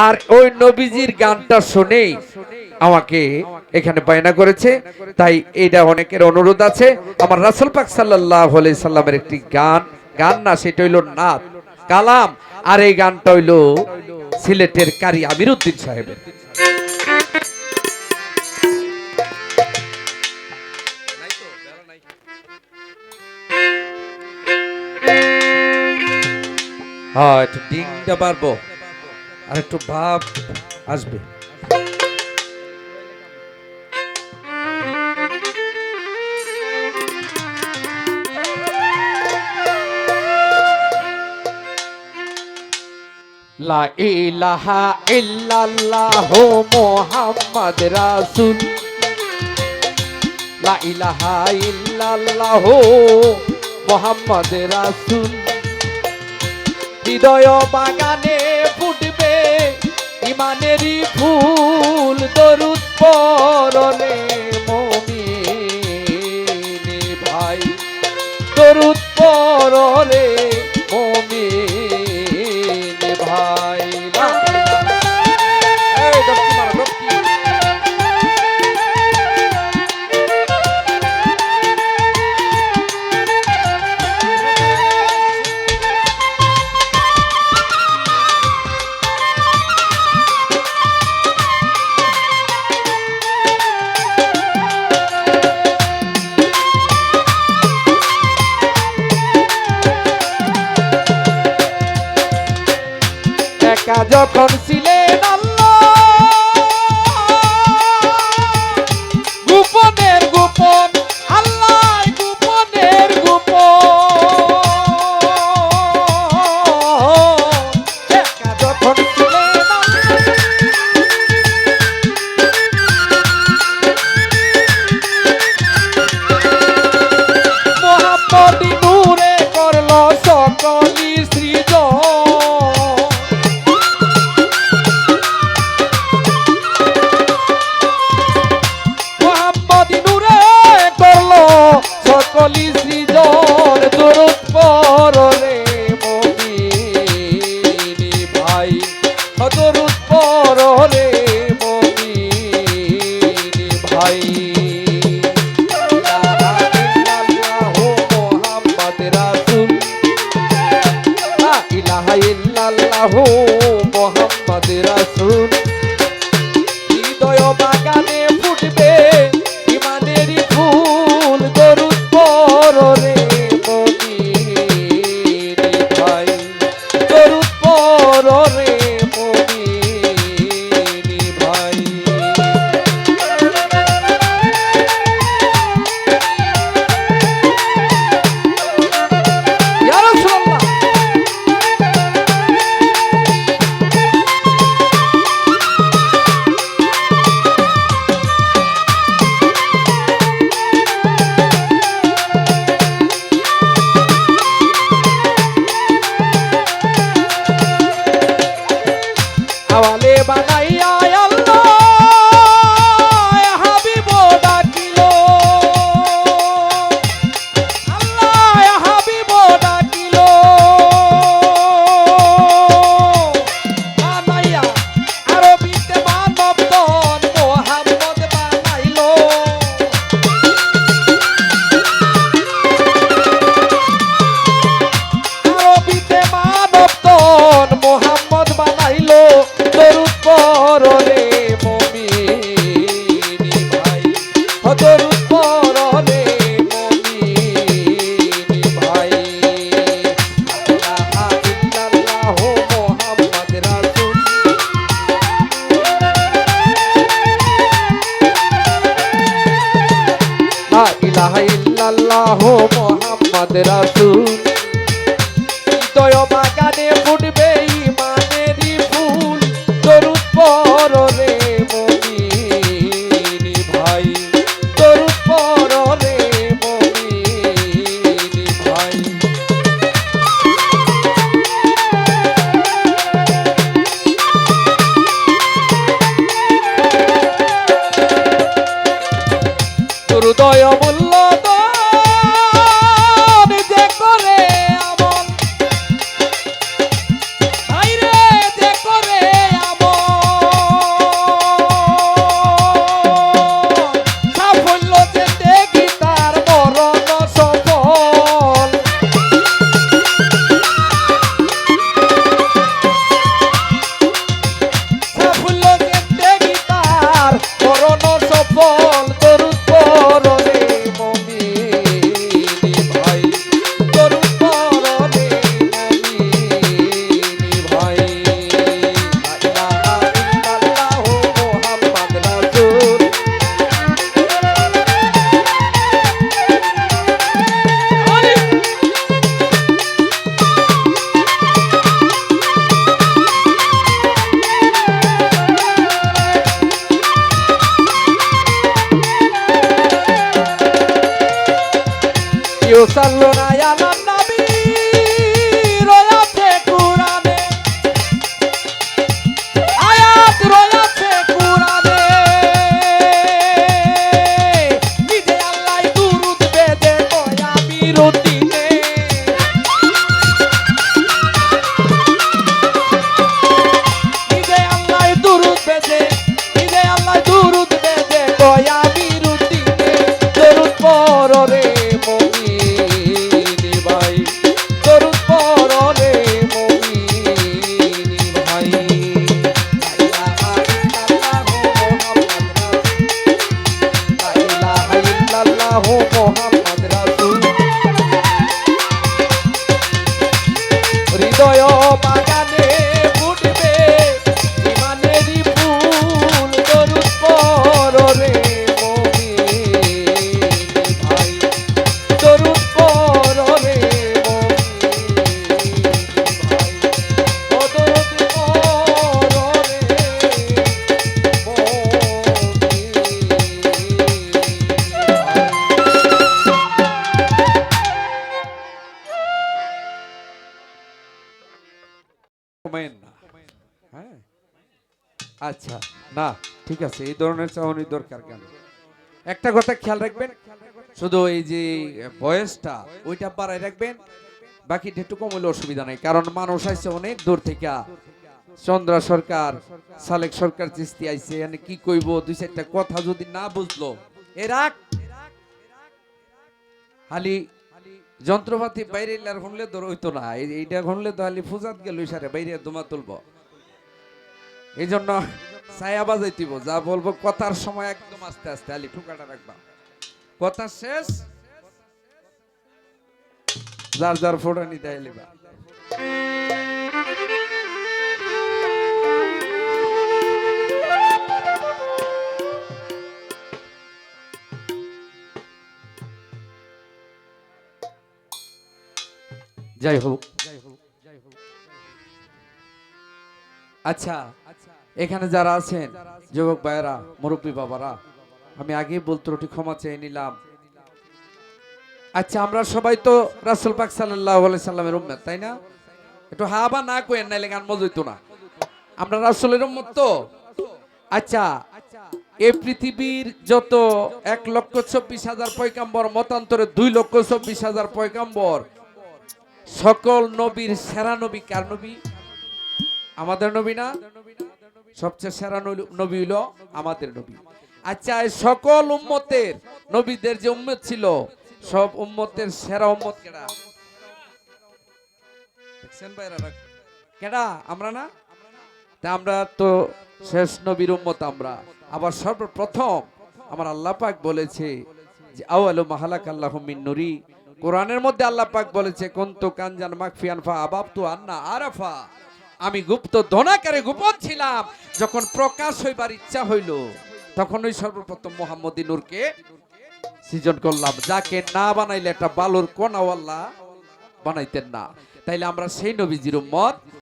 আর ওই নবীজির গানটা শুনেই আমাকে এখানে বায়না করেছে। তাই এটা অনেকের অনুরোধ আছে, আমার রাসূল পাক সাল্লাল্লাহু আলাইহি সাল্লামের একটি গান, গান না সেটা হইল নাত কালাম, আর এই গানটা হইল সিলেটের কারি আমিরউদ্দিন সাহেবের। হ্যাঁ, একটু ডিংটা পারবো আর একটু ভাব আসবে। লা ইলাহা ইল্লাল্লাহ মুহাম্মদ রাসূল, লা ইলাহা ইল্লাল্লাহ মুহাম্মদ রাসূল। হৃদয় বাগানে ফুটবে ইমানেরই ফুল, দরুদ পড়লে মুমিন ভাই, দরুদ পড়লে মুমিন ভাই। এই দপ্তি মারো দপ্তি। একা যখন ছিলেন গোপনের গোপন, আল্লাহ গোপনের গোপন, একা যখন ছিলেন মুহাম্মদী নূরে করল সকলি সৃজন। সকলি সৃজন দরুদ পড়লে মুমিন ভাই, দরুদ পড়লে মুমিন ভাই। লা ইলাহা ইল্লাল্লাহ মুহাম্মদ রাসূল। হৃদয় বাগানে ফুটবে ইমানেরই ফুল, দরুদ পড়লে মুমিন ভাই, দরুদ পড়লে মুমিন ভাই। ইয়া রাসূলুল্লাহ। হাওয়ালে বানাইয়া আল্লাহ হাবিব ডাকিল, আল্লাহ হাবিব ডাকিল, বানাইয়া আরবিতে মানব তন মুহাম্মদ বানাইল। আরবিতে মানব তন মুহাম্মদ বানাইল, দরুদ পড়লে মুমিন ভাই, দরুদ পড়লে মুমিন ভাই। লা ইলাহা ইল্লাল্লাহ মুহাম্মদ রাসূল, লা ইলাহা ইল্লাল্লাহ মুহাম্মদ রাসূল। হৃদয় বাগানে ফুটবে ইমানেরই ফুল, দরুদ পড়লে মুমিন ভাই, দরুদ পড়লে মুমিন ভাই। হৃদয় মূল্য দান যে করে আমল, ভাইরে যে করে সাল্লু না আলা নবী রয়াছে কুরআনে আয়াত রয়াছে কুরআনে নিজে আল্লাহ দুরূদ বেদে কয় আমি রুটিনে নিজে আল্লাহ দুরূদ বেদে নিজে আল্লাহ দুরূদ বেদে কয় আমি রুটিনে দরুদ পড়ো রে মুমিনি ভাই দরুদ পড়ো রে মুমিনি ভাই লা ইলাহা ইল্লাল্লাহু মুহাম্মাদ রাসূল হৃদয় বাগানে ফুটবে ইমানেরই ফুল দরুদ পড়ো রে মুমিনি ভাই দরুদ পড়ো রে মুমিনি ভাই ও দরুদ পড়ো রে কমেন না হ্যাঁ আচ্ছা না ঠিক আছে এই ধরনের চাহনি দরকার কেন একটা কথা খেয়াল রাখবেন শুধু এই যে বয়সটা ওইটা বাড়ায় রাখবেন বাকিটা একটু কম হলে অসুবিধা নাই কারণ মানুষ আসছে অনেক দূর থেকে চন্দ্রা সরকার সালেক সরকার চিস্তি আইছে মানে কি কইবো দুই চারটা কথা যদি না বুঝলো এরাক খালি যন্ত্রপাতি বাইরে এলার শুনলে তোর হইতো না এইটা শুনলে তো খালি ফুজাত গেল সারে বাইরে দমা তুলবো এই জন্য ছায়া বাজাইতিব যা বলবো কথার সময় একদম আস্তে আস্তে আলি ঠুকাটা রাখবা কথা শেষ যার যার ফোটা নিতে আইলিবা যাই হোক আচ্ছা এখানে যারা আছেন যুবক ভাইয়েরা মুরব্বী বাবারা আমি আগেই বলতে ওটি ক্ষমা চেয়ে নিলাম আচ্ছা আমরা সবাই তো রাসূল পাক সাল্লাল্লাহু আলাইহি সাল্লামের উম্মত তাই না একটু হা বা না কইেন নাইলে গান মজইতো না আমরা রাসূলের উম্মত তো আচ্ছা এই পৃথিবীর যত 1,24,000 পয়গম্বর মতান্তরে 2,24,000 পয়গম্বর সকল নবীর সেরা নবী কার নবী আমাদের নবী না সবচেয়ে সেরা নবী হলো আমাদের নবী আচ্ছা সকল উম্মতের নবীদের যে উম্মত ছিল সব উম্মতের সেরা উম্মত কেডা দেখছেন ভাইরা কেডা আমরা না তা আমরা তো শেষ নবীর উম্মত আমরা আবার সর্বপ্রথম আমার আল্লাহ পাক বলেছে যে আওয়ালু মাহালাকাল্লাহু মিন নূরি কোরআনের মধ্যে আল্লাহ পাক বলেছে কুনতু কানজান মাকফিয়ান ফা আবাবতু আন্না আরাফা আমি গুপ্ত ধনাকারে গোপন ছিলাম যখন প্রকাশ হইবার ইচ্ছা হইল তখন ওই সর্বপ্রথম মুহাম্মদী নূরকে সৃজন করলাম যাকে না বানাইলে একটা বালুর কোনাও আল্লাহ বানাইতেন না তাইলে আমরা সেই নবীজির উম্মত